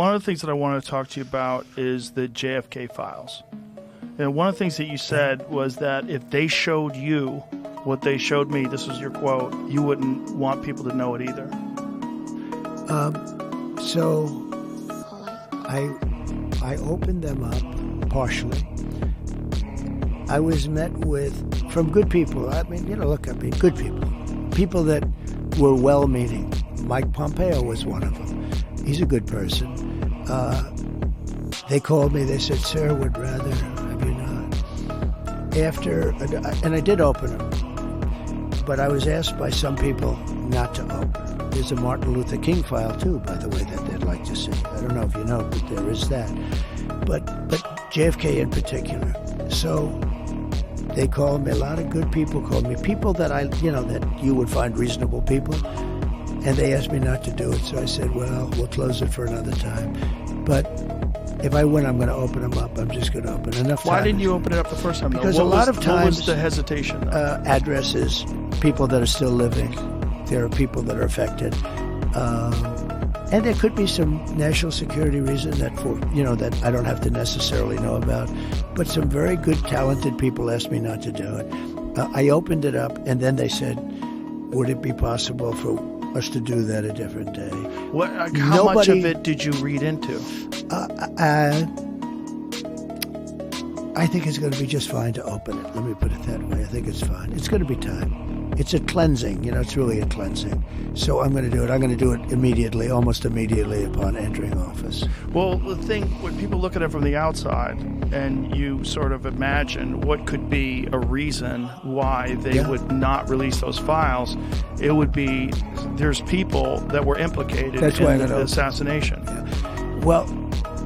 One of the things that I want to talk to you about is the JFK Files. And one of the things that you said was that if they showed you what they showed me, this was your quote, you wouldn't want people to know it either. So I opened them up partially. I was met with, from good people, good people. People that were well-meaning. Mike Pompeo was one of them. He's a good person. They called me, they said, "Sir, would rather have you not." And I did open them. But I was asked by some people not to open. There's a Martin Luther King file, too, by the way, that they'd like to see. I don't know if you know, but there is that. But JFK in particular. So they called me, a lot of good people called me, people that that you would find reasonable people. And they asked me not to do it. So I said, well, we'll close it for another time. But if I win, I'm going to open them up. I'm just going to open enough time. Why didn't you open it up the first time? Because a lot of times, what was the hesitation? Addresses, people that are still living. There are people that are affected. And there could be some national security reason that I don't have to necessarily know about. But some very good, talented people asked me not to do it. I opened it up, and then they said, would it be possible for us to do that a different day? How much of it did you read into? I think it's going to be just fine to open it. Let me put it that way. I think it's fine. It's going to be time. It's a cleansing. It's really a cleansing. So I'm going to do it. I'm going to do it immediately, almost immediately upon entering office. Well, the thing, when people look at it from the outside and you sort of imagine what could be a reason why they would not release those files, it would be there's people that were implicated in the assassination. Yeah. Well,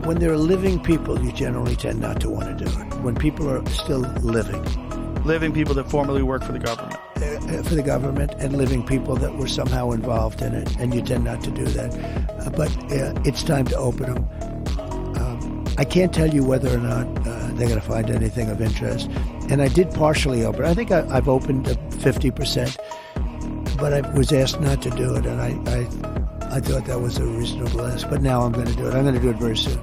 when there are living people, you generally tend not to want to do it. When people are still living people that formerly worked for the government. And living people that were somehow involved in it, and you tend not to do that. But it's time to open them. I can't tell you whether or not they're going to find anything of interest. And I did partially open. I think I've opened 50%, but I was asked not to do it, and I thought that was a reasonable ask. But now I'm going to do it. I'm going to do it very soon.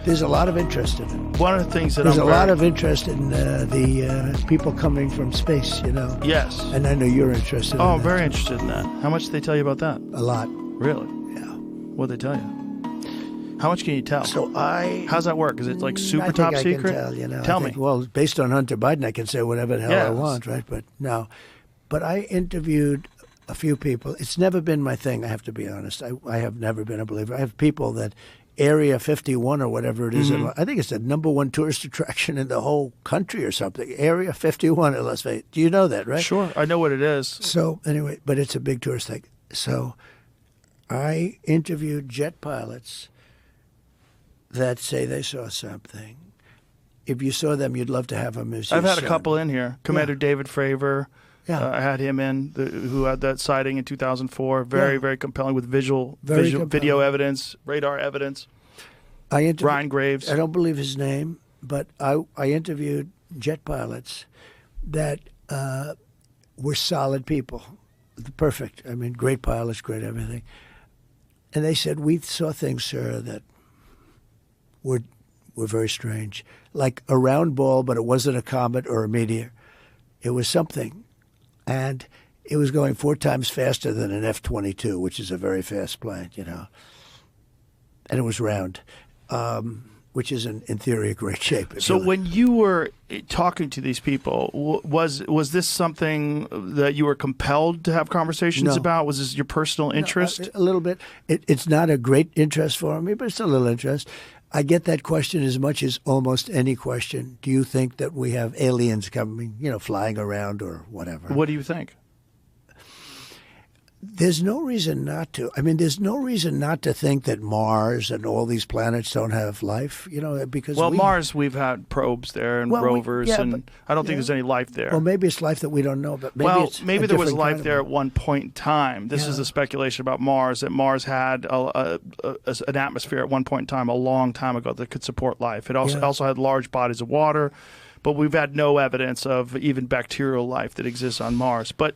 There's a lot of interest in it. One of the things that there's a lot of interest in the people coming from space, Yes. And I know you're interested in that. Oh, I'm very interested in that. How much did they tell you about that? A lot. Really? Yeah. What'd they tell you? How much can you tell? So how's that work? Is it like super I top think secret? I can tell, Tell me. Well, based on Hunter Biden, I can say whatever the hell I want, right? But no. But I interviewed a few people. It's never been my thing, I have to be honest. I have never been a believer. I have people that Area 51 or whatever it is. Mm-hmm. I think it's the number one tourist attraction in the whole country or something. Area 51 in Las Vegas. Do you know that, right? Sure. I know what it is. So anyway, but it's a big tourist thing. So I interviewed jet pilots that say they saw something. If you saw them, you'd love to have them as your I've had son. a couple in here. Commander David Fravor. Yeah. I had him in, who had that sighting in 2004. Very compelling with video evidence, radar evidence. Ryan Graves. I don't believe his name, but I interviewed jet pilots that were solid people. Perfect. I mean, great pilots, great everything. And they said, we saw things, sir, that were very strange. Like a round ball, but it wasn't a comet or a meteor. It was something. And it was going 4 times faster than an F-22, which is a very fast plane, And it was round, which is, in theory, a great shape. So when you were talking to these people, was this something that you were compelled to have conversations about? Was this your personal interest? No, a little bit. It's not a great interest for me, but it's a little interest. I get that question as much as almost any question. Do you think that we have aliens coming, flying around or whatever? What do you think? There's no reason not to. I mean, there's no reason not to think that Mars and all these planets don't have life, because Mars, we've had probes there and rovers, and I don't think there's any life there. Well, maybe it's life that we don't know, but maybe there was life there at one point in time. This is a speculation about Mars, that Mars had an atmosphere at one point in time, a long time ago, that could support life. It also had large bodies of water, but we've had no evidence of even bacterial life that exists on Mars. But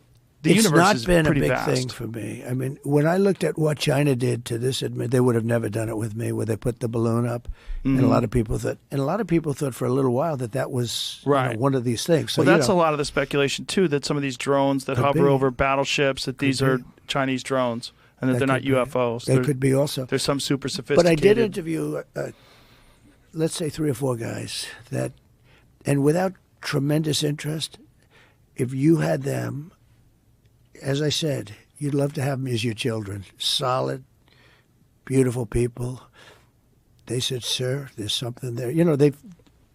universe not is been a pretty big vast. thing for me. I mean, when I looked at what China did to this, they would have never done it with me, where they put the balloon up, and a lot of people thought, for a little while that was Right. one of these things. So, Well, that's a lot of the speculation too, that some of these drones that hover over battleships, that these are Chinese drones, and that they're not UFOs. They could be also. There's some super sophisticated. But I did interview, let's say, 3 or 4 guys and without tremendous interest, if you had them, as I said, you'd love to have them as your children. Solid, beautiful people. They said, "Sir, there's something there."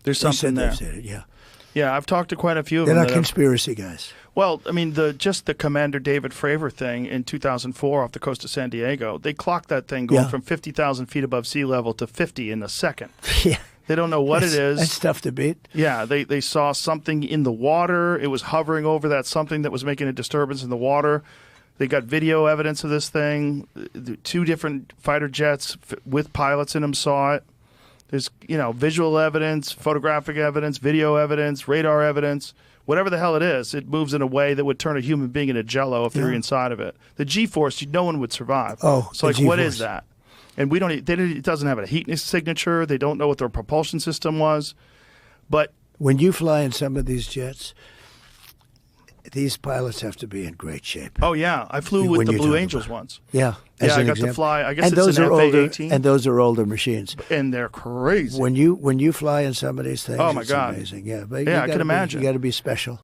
There's something there. They've said it, yeah. Yeah, I've talked to quite a few of They're them. not conspiracy guys. Well, I mean, just the Commander David Fravor thing in 2004 off the coast of San Diego, they clocked that thing going from 50,000 feet above sea level to 50 in a second. Yeah. They don't know what it is. That's tough to beat. Yeah, they saw something in the water. It was hovering over that something that was making a disturbance in the water. They got video evidence of this thing. 2 different fighter jets with pilots in them saw it. There's, visual evidence, photographic evidence, video evidence, radar evidence. Whatever the hell it is, it moves in a way that would turn a human being into jello if they're inside of it. The G-force, no one would survive. Oh, so like, what is that? And we don't. It doesn't have a heat signature. They don't know what their propulsion system was. But when you fly in some of these jets, these pilots have to be in great shape. Oh yeah, I flew with the Blue Angels once. Yeah, yeah, I got to fly. I guess and it's those an are FA-18, and those are older machines. And they're crazy. When you fly in some of these things, oh my it's God, amazing. Yeah, but yeah, I can imagine. You got to be special.